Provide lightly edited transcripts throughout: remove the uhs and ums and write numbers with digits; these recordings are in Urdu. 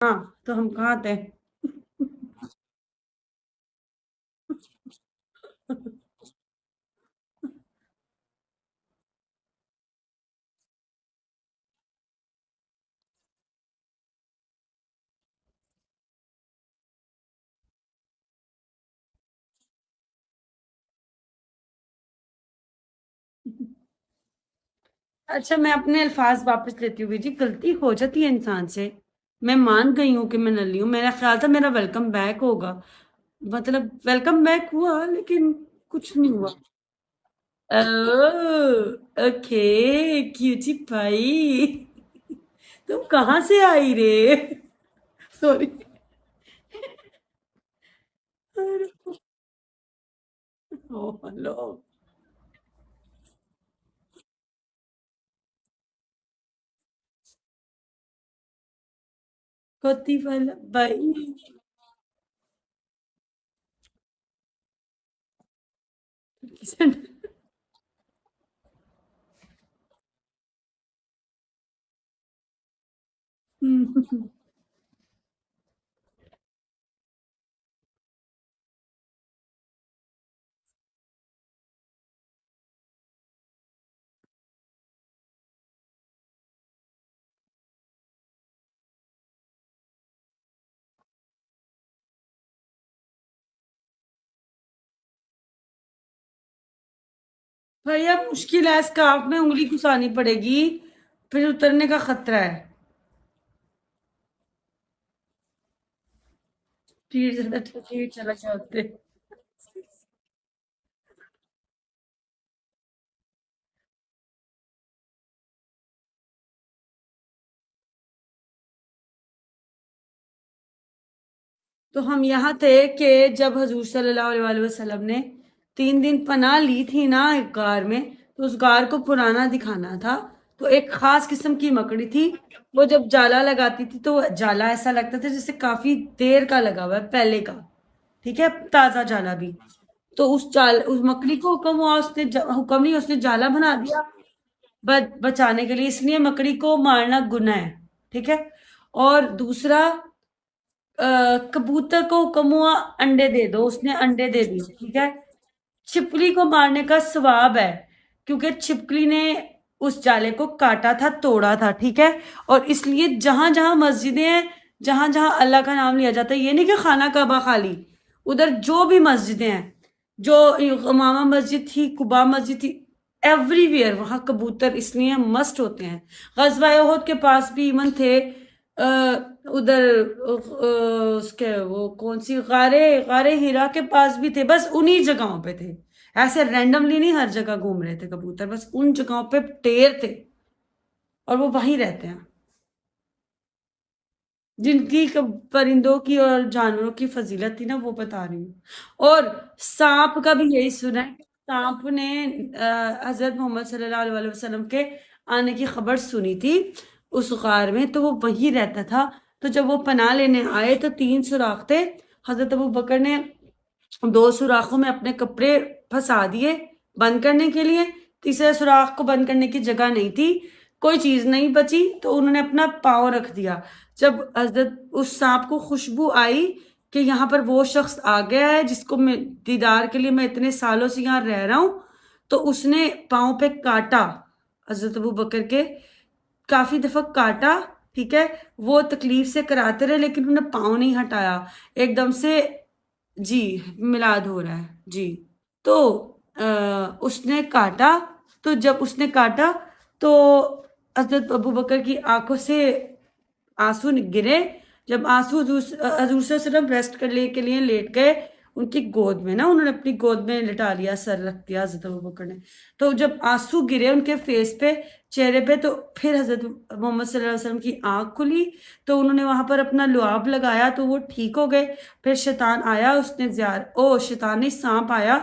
ہاں تو ہم کہاں تھے؟ اچھا میں اپنے الفاظ واپس لیتی ہوں جی، غلطی ہو جاتی ہے انسان سے، میں مان گئی ہوں کہ میں نلی ہوں، میرا خیال تھا میرا ویلکم بیک ہوگا، مطلب ویلکم بیک ہوا لیکن کچھ نہیں ہوا۔ اوکے کیوٹی پائی، تم کہاں سے آئی رے؟ سوری۔ او ہلو، کوتی والا بائی۔ بھائی اب مشکل ہے، اسکارف میں انگلی گھسانی پڑے گی، پھر اترنے کا خطرہ ہے۔ ٹھیک چلا جاتے۔ تو ہم یہاں تھے کہ جب حضور صلی اللہ علیہ وآلہ وسلم نے 3 دن پناہ لی تھی نا ایک غار میں، تو اس غار کو پرانا دکھانا تھا، تو ایک خاص قسم کی مکڑی تھی، وہ جب جالا لگاتی تھی تو جالا ایسا لگتا تھا جیسے کافی دیر کا لگا ہوا ہے، پہلے کا، ٹھیک ہے، تازہ جالا بھی۔ تو اس مکڑی کو حکم ہوا، اس نے حکم نہیں، اس نے جالا بنا دیا بچانے کے لیے، اس لیے مکڑی کو مارنا گناہ ہے، ٹھیک ہے۔ اور دوسرا، کبوتر کو حکم ہوا انڈے دے دو، اس نے انڈے دے دی، ٹھیک ہے۔ چھپکلی کو مارنے کا ثواب ہے کیونکہ چھپکلی نے اس جالے کو کاٹا تھا، توڑا تھا، ٹھیک ہے۔ اور اس لیے جہاں جہاں مسجدیں ہیں، جہاں جہاں اللہ کا نام لیا جاتا ہے، یہ نہیں کہ خانہ کعبہ خالی، ادھر جو بھی مسجدیں ہیں، جو امامہ مسجد تھی، قباء مسجد تھی، ایوری ویئر وہاں کبوتر اس لیے مسٹ ہوتے ہیں۔ غزوہ احد کے پاس بھی ایمن تھے، ادھر اس کے وہ کون سی غارے ہیرا کے پاس بھی تھے، بس انہی جگہوں پہ تھے، ایسے رینڈملی نہیں ہر جگہ گھوم رہے تھے کبوتر، بس ان جگہوں پہ ٹیر تھے، اور وہ وہیں رہتے ہیں، جن کی پرندوں کی اور جانوروں کی فضیلت تھی نا وہ بتا رہی ہوں۔ اور سانپ کا بھی یہی سنا ہے کہ سانپ نے حضرت محمد صلی اللہ علیہ وسلم کے آنے کی خبر سنی تھی اس غار میں، تو وہ وہیں رہتا تھا، تو جب وہ پناہ لینے آئے تو 3 سوراخ تھے، حضرت ابو بکر نے 2 سوراخوں میں اپنے کپڑے پھنسا دیے بند کرنے کے لیے، تیسرے سوراخ کو بند کرنے کی جگہ نہیں تھی، کوئی چیز نہیں بچی، تو انہوں نے اپنا پاؤں رکھ دیا۔ جب حضرت اس سانپ کو خوشبو آئی کہ یہاں پر وہ شخص آ گیا ہے جس کو میں دیدار کے لیے میں اتنے سالوں سے یہاں رہ رہا ہوں، تو اس نے پاؤں پہ کاٹا، حضرت ابو بکر کے کافی دفعہ کاٹا، ٹھیک ہے، وہ تکلیف سے کراتے رہے لیکن انہوں نے پاؤں نہیں ہٹایا، ایک دم سے جی میلاد ہو رہا ہے جی۔ تو اس نے کاٹا، تو جب اس نے کاٹا تو حضرت ابو بکر کی آنکھوں سے آنسو گرے، جب آنسو حضور صلی اللہ علیہ وسلم ریسٹ کرنے کے لیے لیٹ گئے ان کی گود میں نا، انہوں نے اپنی گود میں لٹا لیا، سر رکھ دیا حضرت ابو بکر نے، تو جب آنسو گرے ان کے فیس پہ، چہرے پہ، تو پھر حضرت محمد صلی اللہ علیہ وسلم کی آنکھ کھلی، تو انہوں نے وہاں پر اپنا لعاب لگایا تو وہ ٹھیک ہو گئے۔ پھر شیطان آیا، اس نے شیطان نہیں، سانپ آیا،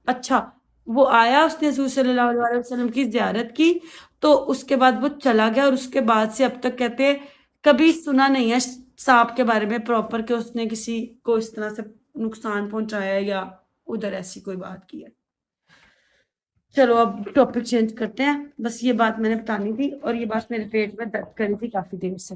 اچھا وہ آیا، اس نے حضور صلی اللہ علیہ وسلم کی زیارت کی، تو اس کے بعد وہ چلا گیا، اور اس کے بعد سے اب تک کہتے ہیں کبھی سنا نہیں ہے سانپ کے بارے میں پراپر کہ اس نے کسی کو اس طرح سے نقصان پہنچایا یا ادھر ایسی کوئی بات کی ہے۔ چلو اب ٹاپک چینج کرتے ہیں، بس یہ بات میں نے بتانی تھی، اور یہ بات میرے پیٹ میں درد کری تھی کافی دیر سے۔